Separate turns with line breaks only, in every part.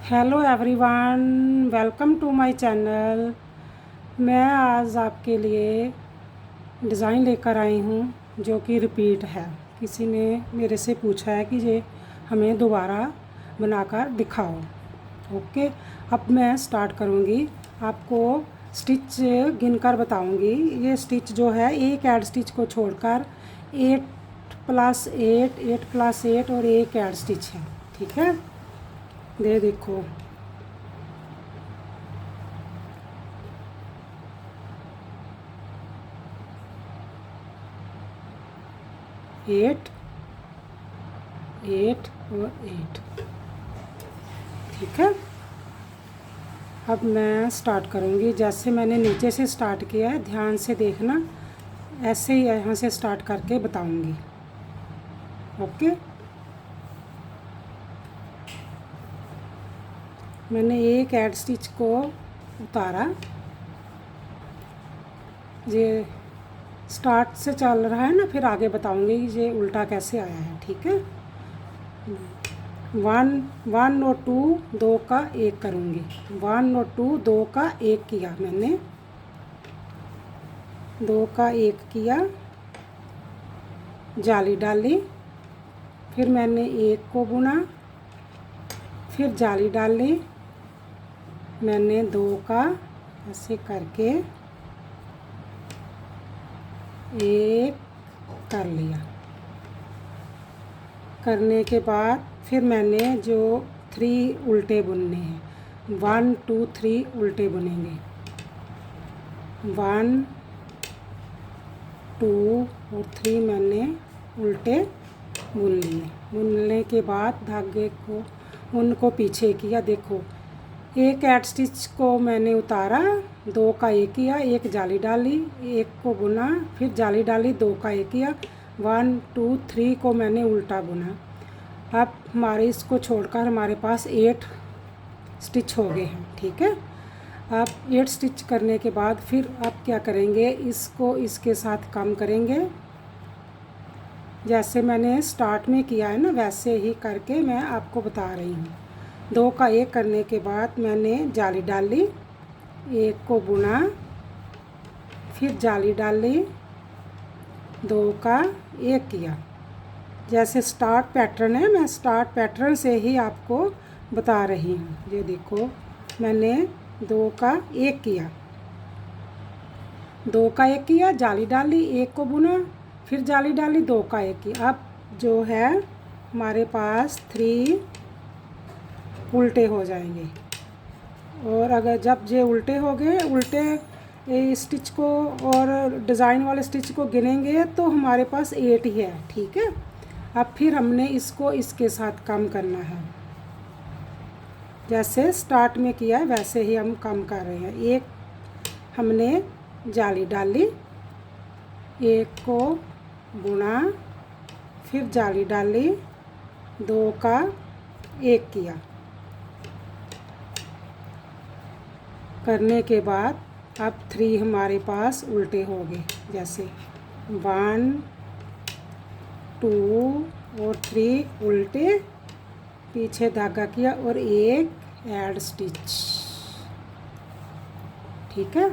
Hello everyone, welcome to my channel. मैं आज आपके लिए डिज़ाइन लेकर आई हूँ जो कि रिपीट है। किसी ने मेरे से पूछा है कि ये हमें दोबारा बनाकर दिखाओ। ओके, अब मैं स्टार्ट करूँगी। आपको स्टिच गिनकर बताऊँगी। ये स्टिच जो है एक ऐड स्टिच को छोड़कर 8+8, 8+8 और एक ऐड स्टिच है। ठीक है, ये देखो। एट, 8 और 8। ठीक है, अब मैं स्टार्ट करूँगी। जैसे मैंने नीचे से स्टार्ट किया है, ध्यान से देखना। ऐसे ही यहाँ से स्टार्ट करके बताऊँगी। ओके, मैंने एक ऐड स्टिच को उतारा। ये स्टार्ट से चल रहा है ना, फिर आगे बताऊँगी कि ये उल्टा कैसे आया है। ठीक है, 1 और 2 दो का एक करूँगी। 1 और 2 दो का एक किया मैंने, 2 का एक किया, जाली डाली, फिर मैंने एक को बुना, फिर जाली डाली, मैंने 2 का ऐसे करके एक कर लिया। करने के बाद फिर मैंने जो 3 उल्टे बुनने हैं, 1 2 3 उल्टे बुनेंगे। 1 2 और 3 मैंने उल्टे बुन लिए। बुनने के बाद धागे को उनको पीछे किया। देखो, एक ऐड स्टिच को मैंने उतारा, 2 का एक किया, एक जाली डाली, एक को बुना, फिर जाली डाली, 2 का एक किया, 1 2 3 को मैंने उल्टा बुना। अब हमारे इसको छोड़कर हमारे पास 8 स्टिच हो गए हैं। ठीक है, अब 8 स्टिच करने के बाद फिर अब क्या करेंगे, इसको इसके साथ कम करेंगे। जैसे मैंने स्टार्ट में किया है ना, वैसे ही करके मैं आपको बता रही हूँ। 2 का एक करने के बाद मैंने जाली डाली, एक को बुना, फिर जाली डाली, 2 का एक किया। जैसे स्टार्ट पैटर्न है, मैं स्टार्ट पैटर्न से ही आपको बता रही हूँ। ये देखो, मैंने 2 का एक किया, 2 का एक किया, जाली डाली, एक को बुना, फिर जाली डाली, 2 का एक किया। अब जो है हमारे पास 3 उल्टे हो जाएंगे। और अगर जब ये उल्टे हो गए, उल्टे स्टिच को और डिज़ाइन वाले स्टिच को गिनेंगे तो हमारे पास 8 ही है। ठीक है, अब फिर हमने इसको इसके साथ कम करना है। जैसे स्टार्ट में किया है वैसे ही हम कम कर रहे हैं। एक हमने जाली डाली, एक को बुना, फिर जाली डाली, 2 का एक किया। करने के बाद अब 3 हमारे पास उल्टे हो गए। जैसे 1 2 और 3 उल्टे, पीछे धागा किया और एक ऐड स्टिच। ठीक है,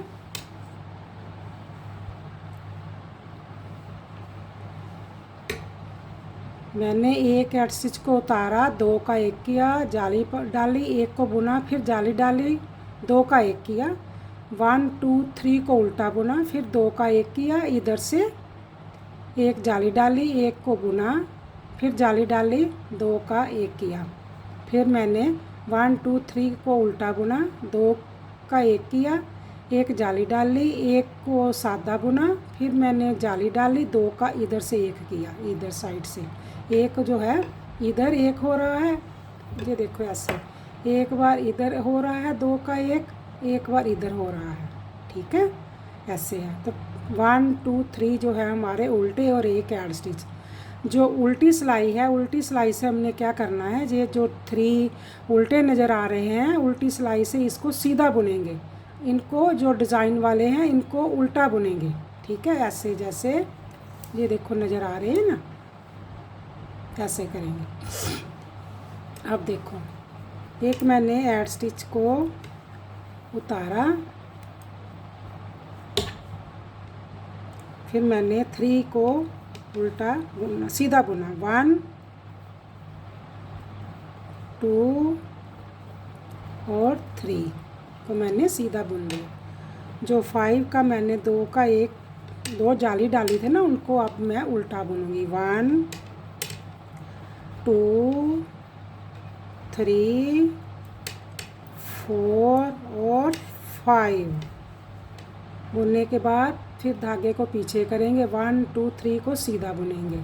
मैंने एक ऐड स्टिच को उतारा, 2 का एक किया, जाली पर डाली, एक को बुना, फिर जाली डाली, 2 का एक किया, 1 2 3 को उल्टा बुना, फिर 2 का एक किया, इधर से एक जाली डाली, एक को बुना, फिर जाली डाली, 2 का एक किया। फिर मैंने 1 2 3 को उल्टा बुना, 2 का एक किया, एक जाली डाली, एक को सादा बुना, फिर मैंने जाली डाली, 2 का इधर से एक किया, इधर साइड से एक जो है इधर एक हो रहा है। ये देखो, ऐसे एक बार इधर हो रहा है, 2 का एक बार इधर हो रहा है। ठीक है, ऐसे है। तो 1 2 3 जो है हमारे उल्टे और एक ऐड स्टिच। जो उल्टी सिलाई है, उल्टी सिलाई से हमने क्या करना है, ये जो 3 उल्टे नज़र आ रहे हैं, उल्टी सिलाई से इसको सीधा बुनेंगे। इनको जो डिज़ाइन वाले हैं इनको उल्टा बुनेंगे। ठीक है, ऐसे जैसे ये देखो नज़र आ रहे हैं ना, ऐसे करेंगे। अब देखो, एक मैंने एड स्टिच को उतारा, फिर मैंने 3 को उल्टा बुना, सीधा बुना। 1 2 और 3 को मैंने सीधा बुन लिया। जो 5 का मैंने 2 जाली डाली थे ना, उनको अब मैं उल्टा बुनूंगी। 1 2 3 4 और 5 बुनने के बाद फिर धागे को पीछे करेंगे। 1 2 3 को सीधा बुनेंगे।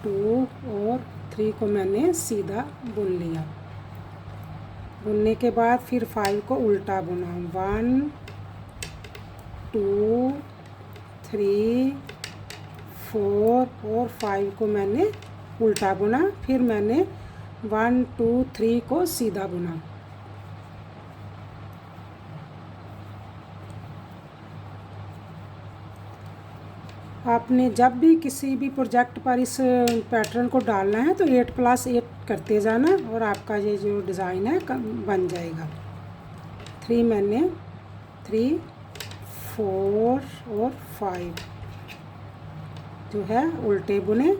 2 और 3 को मैंने सीधा बुन लिया। बुनने के बाद फिर 5 को उल्टा बुना। 1 2 3 4 और 5 को मैंने उल्टा बुना। फिर मैंने 1 2 3 को सीधा बुना। आपने जब भी किसी भी प्रोजेक्ट पर इस पैटर्न को डालना है तो 8+8 करते जाना और आपका ये जो डिज़ाइन है बन जाएगा। 3 मैंने 3 4 और 5 जो है उल्टे बुने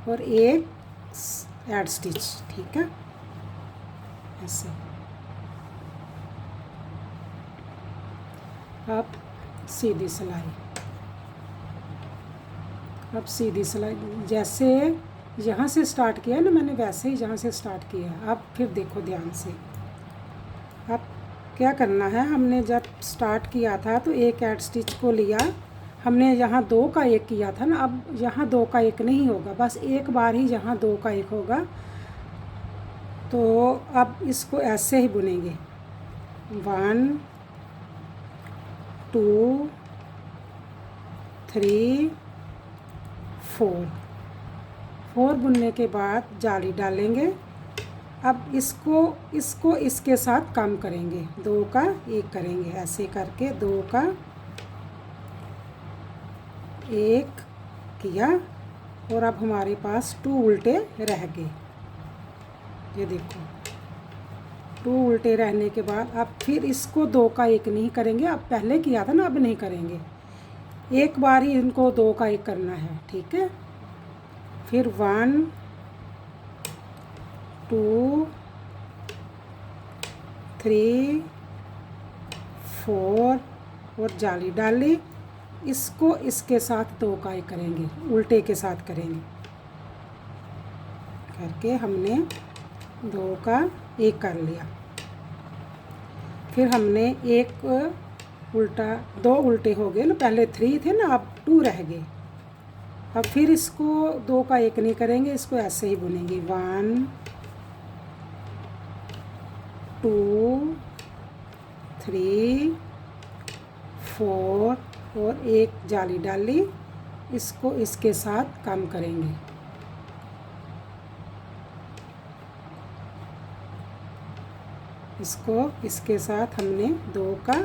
और एक एड स्टिच। ठीक है, ऐसे। अब सीधी सिलाई। अब सीधी सिलाई जैसे यहाँ से स्टार्ट किया ना मैंने, वैसे ही यहाँ से स्टार्ट किया। अब फिर देखो ध्यान से, अब क्या करना है, हमने जब स्टार्ट किया था तो एक एड स्टिच को लिया हमने, यहाँ 2 का 1 किया था ना, अब यहाँ 2 का 1 नहीं होगा, बस एक बार ही यहाँ 2 का 1 होगा। तो अब इसको ऐसे ही बुनेंगे। 1 2 3 4 बुनने के बाद जाली डालेंगे। अब इसको इसके साथ कम करेंगे, 2 का 1 करेंगे, ऐसे करके 2 का 1 किया और अब हमारे पास 2 उल्टे रह गए। ये देखो 2 उल्टे रहने के बाद अब फिर इसको 2 का 1 नहीं करेंगे, अब पहले किया था ना, अब नहीं करेंगे, एक बार ही इनको 2 का 1 करना है। ठीक है, फिर 1 2 3 4 और जाली डाली, इसको इसके साथ 2 का 1 करेंगे, उल्टे के साथ करेंगे करके हमने 2 का 1 कर लिया। फिर हमने एक उल्टा, 2 उल्टे हो गए ना, पहले 3 थे ना, अब 2 रह गए। अब फिर इसको 2 का 1 नहीं करेंगे, इसको ऐसे ही बुनेंगे। 1 2 3 4 और एक जाली डाली, इसको इसके साथ कम करेंगे। इसको इसके साथ हमने 2 का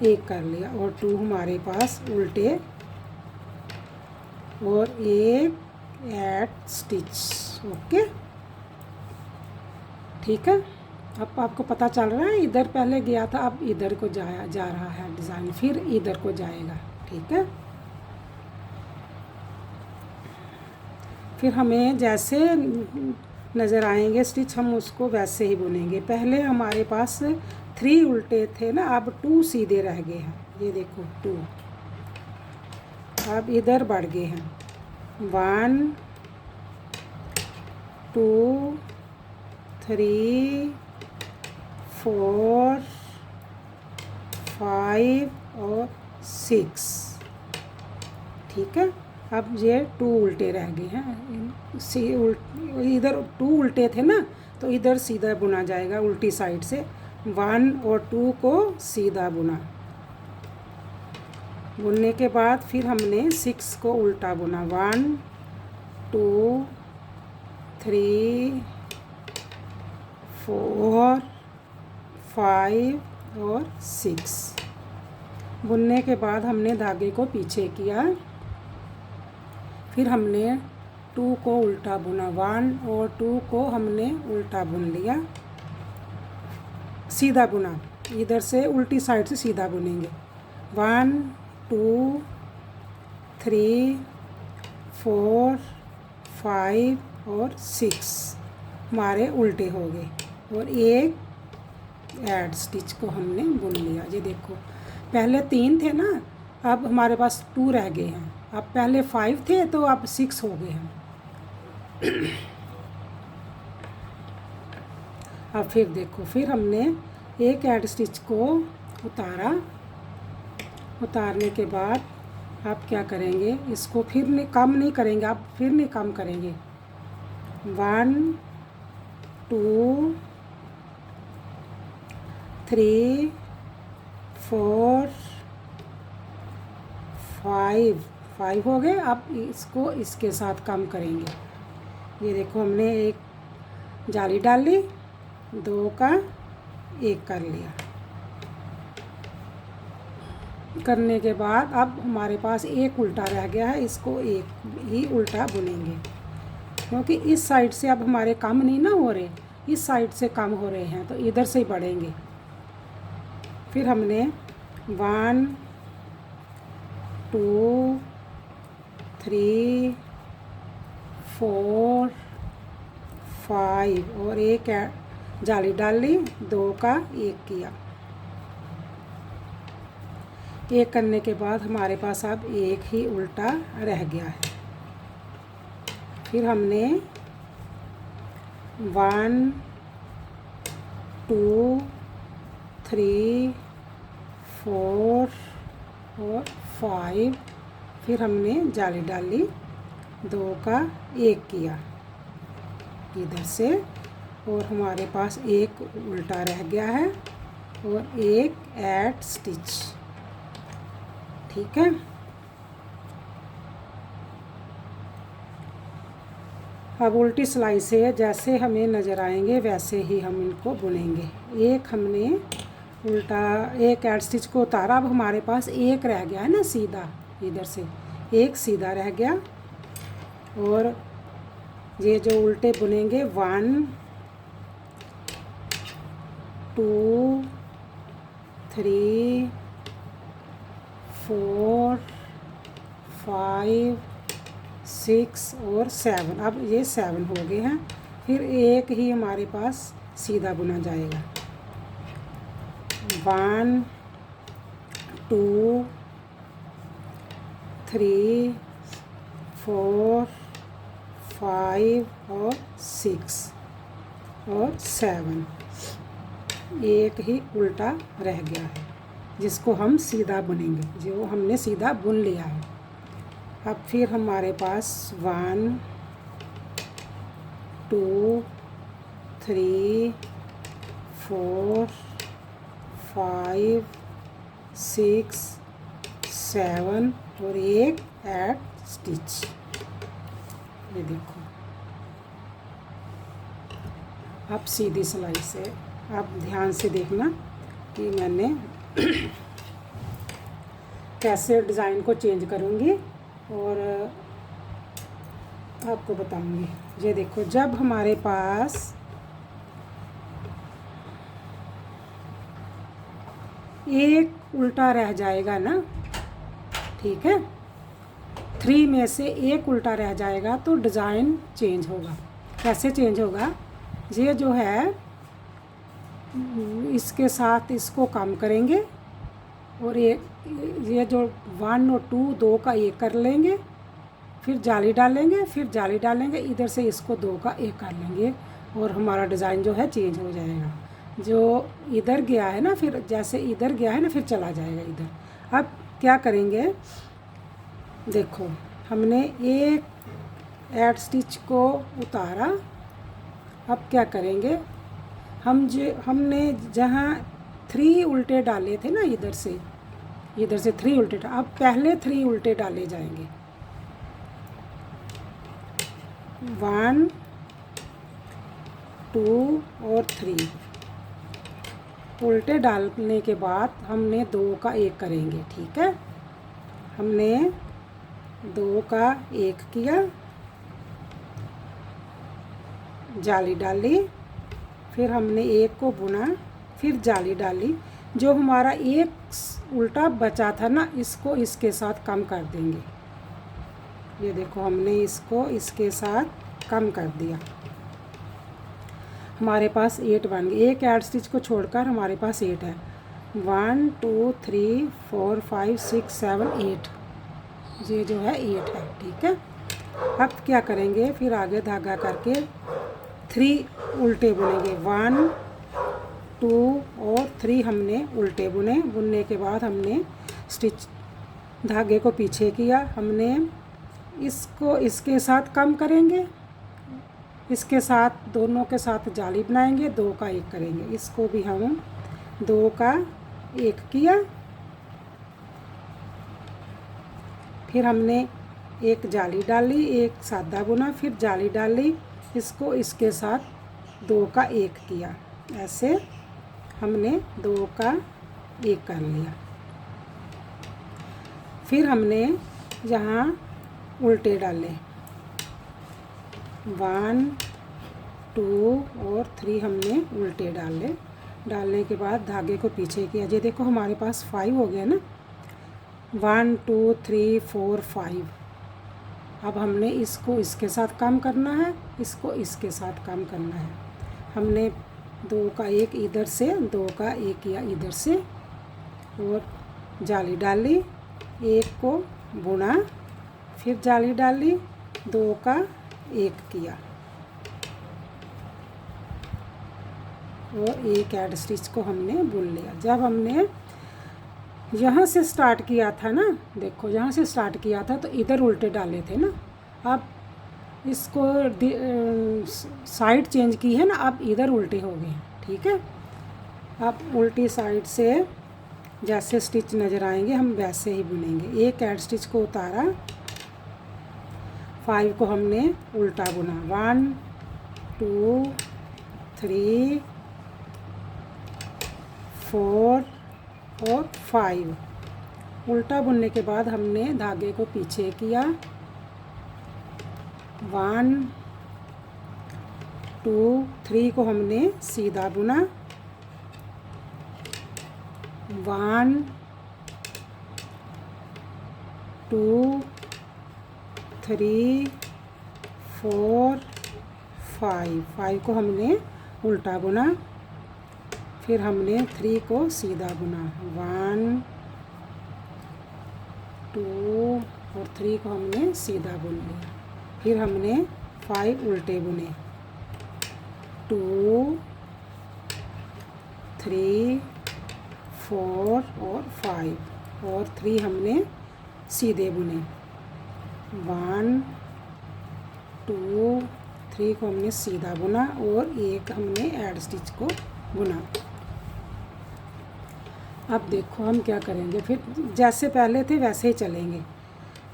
1 कर लिया और 2 हमारे पास उल्टे और एक एड स्टिच। ओके, ठीक है। अब आपको पता चल रहा है, इधर पहले गया था, अब इधर को जा रहा है डिज़ाइन, फिर इधर को जाएगा। ठीक है, फिर हमें जैसे नज़र आएंगे स्टिच, हम उसको वैसे ही बुनेंगे। पहले हमारे पास 3 उल्टे थे ना, अब 2 सीधे रह गए हैं। ये देखो 2 अब इधर बढ़ गए हैं। 1 2 3 4 5 और 6। ठीक है, अब ये 2 उल्टे रह गए हैं। इधर 2 उल्टे थे ना, तो इधर सीधा बुना जाएगा उल्टी साइड से। 1 और 2 को सीधा बुना, बुनने के बाद फिर हमने 6 को उल्टा बुना। 1 2 3 4 5 और 6 बुनने के बाद हमने धागे को पीछे किया। फिर हमने 2 को उल्टा बुना, 1 और 2 को हमने उल्टा बुन लिया, सीधा बुना, इधर से उल्टी साइड से सीधा बुनेंगे। 1 2 3 4 5 और 6 हमारे उल्टे हो गए, और एक ऐड स्टिच को हमने बुन लिया। ये देखो पहले 3 थे ना, अब हमारे पास 2 रह गए हैं। अब पहले 5 थे तो अब 6 हो गए हैं। अब फिर देखो, फिर हमने एक ऐड स्टिच को उतारा, उतारने के बाद आप क्या करेंगे, इसको फिर नहीं कम नहीं करेंगे, आप फिर नहीं कम करेंगे। 1 2 3 4 5 हो गए। अब इसको इसके साथ कम करेंगे। ये देखो हमने एक जाली डाली, 2 का 1 कर लिया। करने के बाद अब हमारे पास एक उल्टा रह गया है, इसको एक ही उल्टा बुनेंगे, क्योंकि इस साइड से अब हमारे कम नहीं ना हो रहे, इस साइड से कम हो रहे हैं, तो इधर से ही बढ़ेंगे। फिर हमने 1 2 3 4 5 और एक जाली डाल ली, 2 का 1 किया। 1 करने के बाद हमारे पास अब एक ही उल्टा रह गया है। फिर हमने 1 2 3 4 और 5, फिर हमने जाली डाली, 2 का 1 किया इधर से, और हमारे पास एक उल्टा रह गया है और एक ऐड स्टिच। ठीक है, अब उल्टी सिलाई से जैसे हमें नज़र आएंगे वैसे ही हम इनको बुनेंगे। एक हमने उल्टा एक ऐड स्टिच को उतारा, अब हमारे पास एक रह गया है ना सीधा, इधर से एक सीधा रह गया, और ये जो उल्टे बुनेंगे 1 2 3 4 5 6 और 7, अब ये 7 हो गए हैं। फिर एक ही हमारे पास सीधा बुना जाएगा, 1 2 3 4 5 और 6 और 7, एक ही उल्टा रह गया है जिसको हम सीधा बुनेंगे, जो हमने सीधा बुन लिया है। अब फिर हमारे पास 1 2 3 4 5 6 7 और एक ऐड स्टिच। ये देखो, अब सीधी सिलाई से आप ध्यान से देखना कि मैंने कैसे डिज़ाइन को चेंज करूँगी और आपको बताऊँगी। ये देखो, जब हमारे पास एक उल्टा रह जाएगा ना, ठीक है, 3 में से एक उल्टा रह जाएगा तो डिज़ाइन चेंज होगा। कैसे चेंज होगा, ये जो है इसके साथ इसको कम करेंगे, और ये जो 1 और 2 2 का 1 कर लेंगे, फिर जाली डालेंगे, फिर जाली डालेंगे, इधर से इसको 2 का 1 कर लेंगे, और हमारा डिज़ाइन जो है चेंज हो जाएगा। जो इधर गया है ना, फिर जैसे इधर गया है ना, फिर चला जाएगा इधर। अब क्या करेंगे, देखो हमने एक ऐड स्टिच को उतारा, अब क्या करेंगे, हमने जहाँ 3 उल्टे डाले थे ना, इधर से 3 उल्टे, अब पहले 3 उल्टे डाले जाएंगे, 1 2 और 3 उल्टे डालने के बाद हमने 2 का 1 करेंगे। ठीक है, हमने 2 का 1 किया, जाली डाली, फिर हमने एक को बुना, फिर जाली डाली। जो हमारा एक उल्टा बचा था ना, इसको इसके साथ कम कर देंगे। ये देखो हमने इसको इसके साथ कम कर दिया, हमारे पास 8 बन गए। एक ऐड स्टिच को छोड़कर हमारे पास 8 है। 1 2 3 4 5 6 7 8, ये जो है 8 है, ठीक है। अब क्या करेंगे, फिर आगे धागा करके 3 उल्टे बुनेंगे। 1 2 और 3 हमने उल्टे बुने। बुनने के बाद हमने स्टिच धागे को पीछे किया, हमने इसको इसके साथ कम करेंगे, इसके साथ दोनों के साथ जाली बनाएंगे, 2 का 1 करेंगे। इसको भी हम 2 का 1 किया, फिर हमने एक जाली डाली, एक सादा बुना, फिर जाली डाली, इसको इसके साथ 2 का 1 किया। ऐसे हमने 2 का 1 कर लिया। फिर हमने यहाँ उल्टे डाले, 1 2 और 3 हमने उल्टे डाले। डालने के बाद धागे को पीछे किया। ये देखो हमारे पास 5 हो गया ना, 1 2 3 4 5। अब हमने इसको इसके साथ कम करना है, इसको इसके साथ कम करना है। हमने 2 का 1 इधर से, 2 का 1 किया इधर से, और जाली डाली, 1 को बुना, फिर जाली डाली, 2 का 1 किया, और एक ऐड स्टिच को हमने बुन लिया। जब हमने यहाँ से स्टार्ट किया था ना, देखो यहाँ से स्टार्ट किया था तो इधर उल्टे डाले थे ना, अब इसको साइड चेंज की है ना, अब इधर उल्टे हो गए, ठीक है। अब उल्टी साइड से जैसे स्टिच नज़र आएंगे हम वैसे ही बुनेंगे। एक ऐड स्टिच को उतारा, 5 को हमने उल्टा बुना, 1 2 3 4 और 5। उल्टा बुनने के बाद हमने धागे को पीछे किया, 1 2 3 को हमने सीधा बुना, 1 2 3 4 5 को हमने उल्टा बुना, फिर हमने 3 को सीधा बुना, 1 2 और 3 को हमने सीधा बुन लिया। फिर हमने 5 उल्टे बुने, 2 3 4 और 5, और 3 हमने सीधे बुने, 1 2 3 को हमने सीधा बुना, और एक हमने ऐड स्टिच को बुना। अब देखो हम क्या करेंगे, फिर जैसे पहले थे वैसे ही चलेंगे।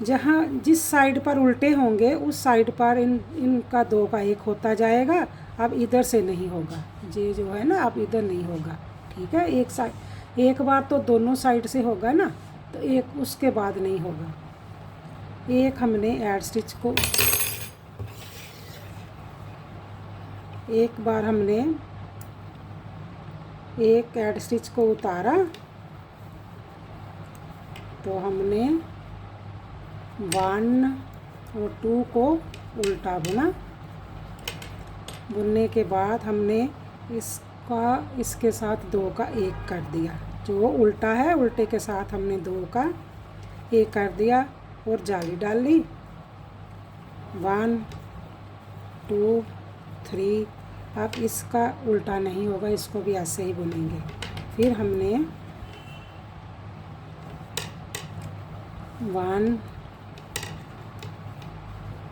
जहाँ जिस साइड पर उल्टे होंगे उस साइड पर इनका 2 का 1 होता जाएगा। अब इधर से नहीं होगा, ये जो है ना, अब इधर नहीं होगा, ठीक है। एक साइड, एक बार तो दोनों साइड से होगा ना, तो एक उसके बाद नहीं होगा। एक हमने ऐड स्टिच को, एक बार हमने एक ऐड स्टिच को उतारा, तो हमने 1 और 2 को उल्टा बुना। बुनने के बाद हमने इसका इसके साथ 2 का 1 कर दिया। जो उल्टा है उल्टे के साथ हमने 2 का 1 कर दिया, और जाली डाली, 1 2 3। अब इसका उल्टा नहीं होगा, इसको भी ऐसे ही बुनेंगे। फिर हमने 1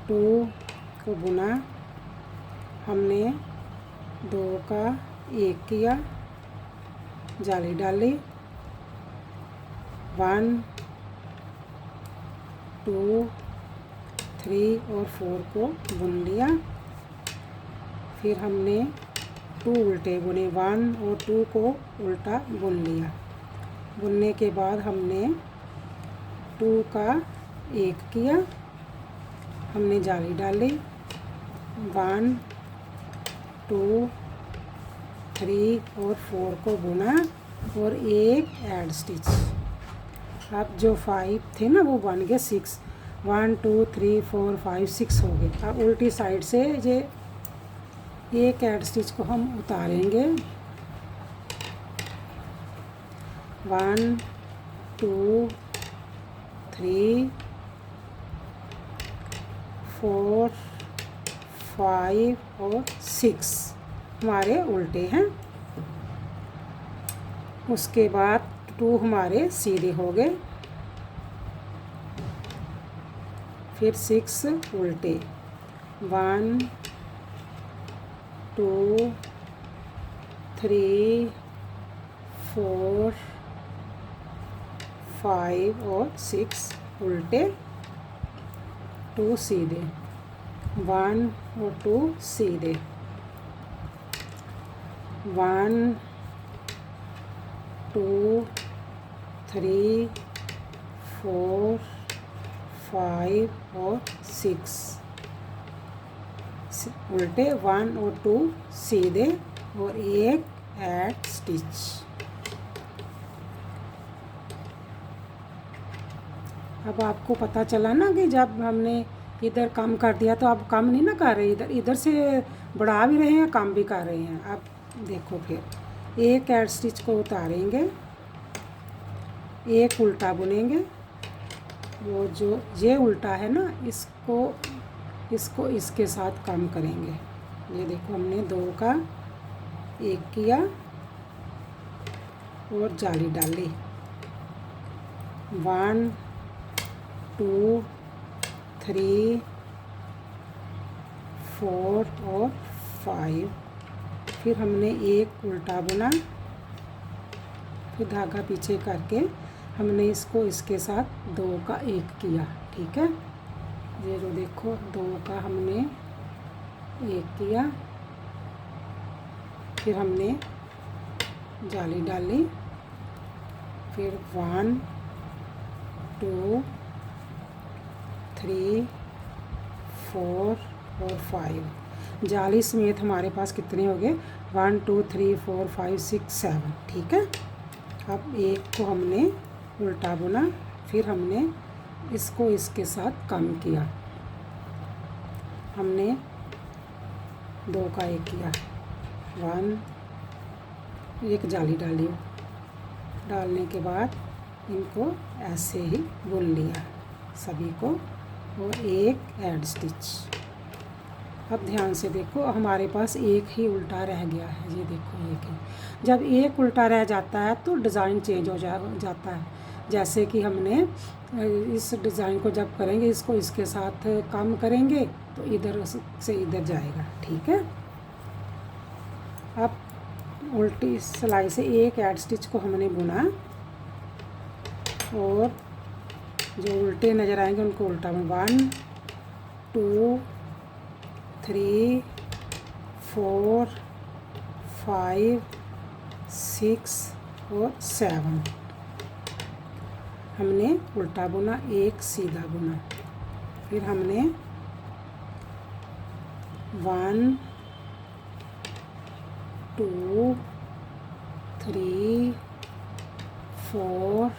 2 को बुना, हमने 2 का 1 किया, जाली डाली, 1 2 3 और 4 को बुन लिया। फिर हमने 2 उल्टे बुने, 1 और 2 को उल्टा बुन लिया। बुनने के बाद हमने 2 का 1 किया, हमने जाली डाली, 1 2 3 और 4 को बुना और एक ऐड स्टिच। अब जो 5 थे ना वो बन गए 6, 1 2 3 4 5 6 हो गए। अब उल्टी साइड से ये एक ऐड स्टिच को हम उतारेंगे, 1 2 3 4 5 और 6 हमारे उल्टे हैं। उसके बाद 2 हमारे सीधे हो गए, फिर 6 उल्टे, 1 2 3 4 5 और 6 उल्टे, 2 सीधे, 1 और 2 सीधे, 1 2 3 4 5 और 6 उल्टे, 1 और 2 सीधे और एक ऐड स्टिच। अब आपको पता चला ना कि जब हमने इधर कम कर दिया तो अब कम नहीं ना कर रहे, इधर से बढ़ा भी रहे हैं, कम भी कर रहे हैं। अब देखो फिर एक ऐड स्टिच को उतारेंगे, एक उल्टा बुनेंगे, वो जो ये उल्टा है ना इसको इसके साथ कम करेंगे। ये देखो हमने 2 का 1 किया और जाली डाली, 1 2 3 4 और 5, फिर हमने एक उल्टा बुना, फिर धागा पीछे करके हमने इसको इसके साथ 2 का 1 किया। ठीक है, ये जो देखो 2 का हमने 1 किया, फिर हमने जाली डाली, फिर 1 2 3 4 और 5 जाली समेत हमारे पास कितने हो गए, 1 2 3 4 5 6 7। ठीक है, अब एक को हमने उल्टा बुना, फिर हमने इसको इसके साथ कम किया, हमने 2 का 1 किया, 1 एक जाली डाली, डालने के बाद इनको ऐसे ही बुन लिया सभी को और एक ऐड स्टिच। अब ध्यान से देखो हमारे पास एक ही उल्टा रह गया है, ये देखो एक ही। जब एक उल्टा रह जाता है तो डिज़ाइन चेंज हो जाता है। जैसे कि हमने इस डिज़ाइन को जब करेंगे, इसको इसके साथ कम करेंगे तो इधर से इधर जाएगा। ठीक है, अब उल्टी सिलाई से एक ऐड स्टिच को हमने बुना और जो उल्टे नज़र आएंगे उनको उल्टा में 1 2 3 4 5 6 और 7 हमने उल्टा बुना, एक सीधा बुना, फिर हमने 1 2 3 4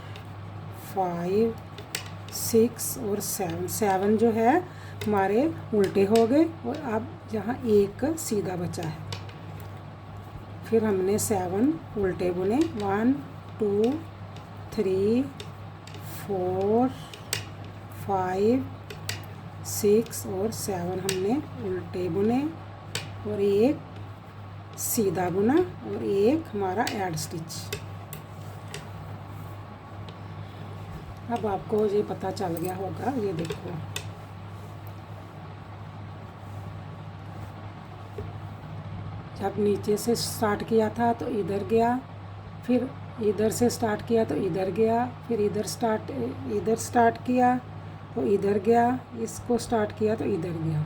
5 6 और 7 जो है हमारे उल्टे हो गए और अब यहाँ एक सीधा बचा है। फिर हमने 7 उल्टे बुने, 1 2 3 4 5 6 और 7 हमने उल्टे बुने और एक सीधा बुना और एक हमारा ऐड स्टिच। अब आपको ये पता चल गया होगा, ये देखो जब नीचे से स्टार्ट किया था तो इधर गया, फिर इधर से स्टार्ट किया तो इधर गया, फिर इधर स्टार्ट किया तो इधर गया, इसको स्टार्ट किया तो इधर गया।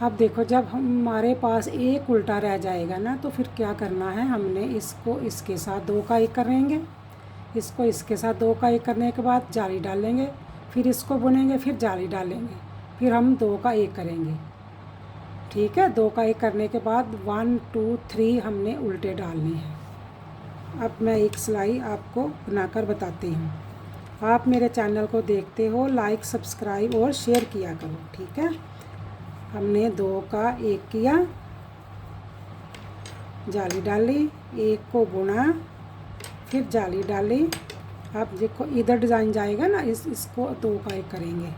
अब देखो जब हमारे पास एक उल्टा रह जाएगा ना तो फिर क्या करना है, हमने इसको इसके साथ 2 का 1 करेंगे, इसको इसके साथ 2 का 1 करने के बाद जाली डालेंगे, फिर इसको बुनेंगे, फिर जाली डालेंगे, फिर हम 2 का 1 करेंगे, ठीक है। 2 का 1 करने के बाद 1 2 3 हमने उल्टे डालने हैं। अब मैं एक सिलाई आपको बनाकर बताती हूँ। आप मेरे चैनल को देखते हो, लाइक सब्सक्राइब और शेयर किया करो, ठीक है। हमने 2 का 1 किया, जाली डाली, 1 को बुना, फिर जाली डाली। आप देखो इधर डिज़ाइन जाएगा ना, इसको 2 का 1 करेंगे,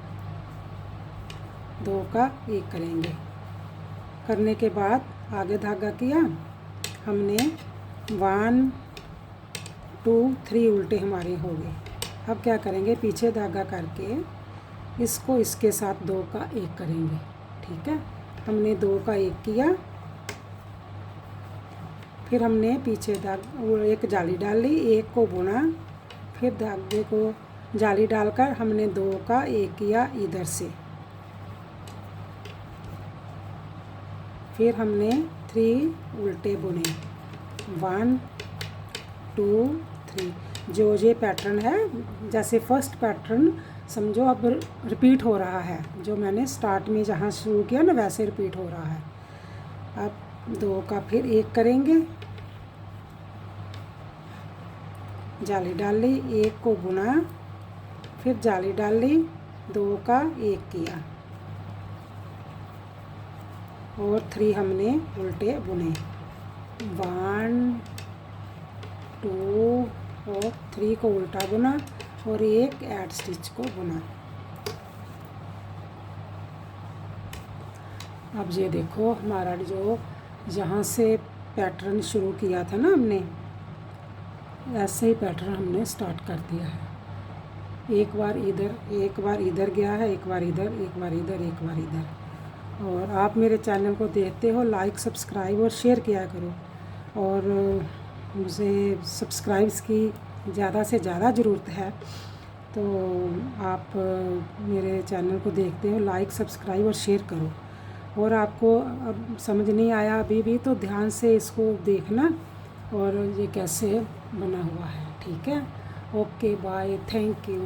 2 का 1 करेंगे। करने के बाद आगे धागा किया हमने, 1 2 3 उल्टे हमारे हो गए। अब क्या करेंगे, पीछे धागा करके इसको इसके साथ 2 का 1 करेंगे, ठीक है। हमने 2 का 1 किया, फिर हमने पीछे धागा 1 जाली डाली, 1 को बुना, फिर धागे को जाली डालकर हमने 2 का 1 किया इधर से। फिर हमने 3 उल्टे बुने, 1 2 3। जो ये पैटर्न है, जैसे फर्स्ट पैटर्न समझो अब रिपीट हो रहा है, जो मैंने स्टार्ट में जहाँ शुरू किया ना वैसे रिपीट हो रहा है। अब 2 का फिर 1 करेंगे, जाली डाली, 1 को बुना, फिर जाली डाली, 2 का 1 किया और 3 हमने उल्टे बुने, 1 2 और 3 को उल्टा बुना और 1 ऐड स्टिच को बुना। अब ये देखो हमारा जो यहाँ से पैटर्न शुरू किया था ना हमने, ऐसे ही पैटर्न हमने स्टार्ट कर दिया है। एक बार इधर गया है, एक बार इधर, एक बार इधर, एक बार इधर। और आप मेरे चैनल को देखते हो, लाइक सब्सक्राइब और शेयर किया करो। और मुझे सब्सक्राइब्स की ज़्यादा से ज़्यादा ज़रूरत है, तो आप मेरे चैनल को देखते हो, लाइक सब्सक्राइब और शेयर करो। और आपको अब समझ नहीं आया अभी भी तो ध्यान से इसको देखना और ये कैसे बना हुआ है, ठीक है। Okay bye, thank you.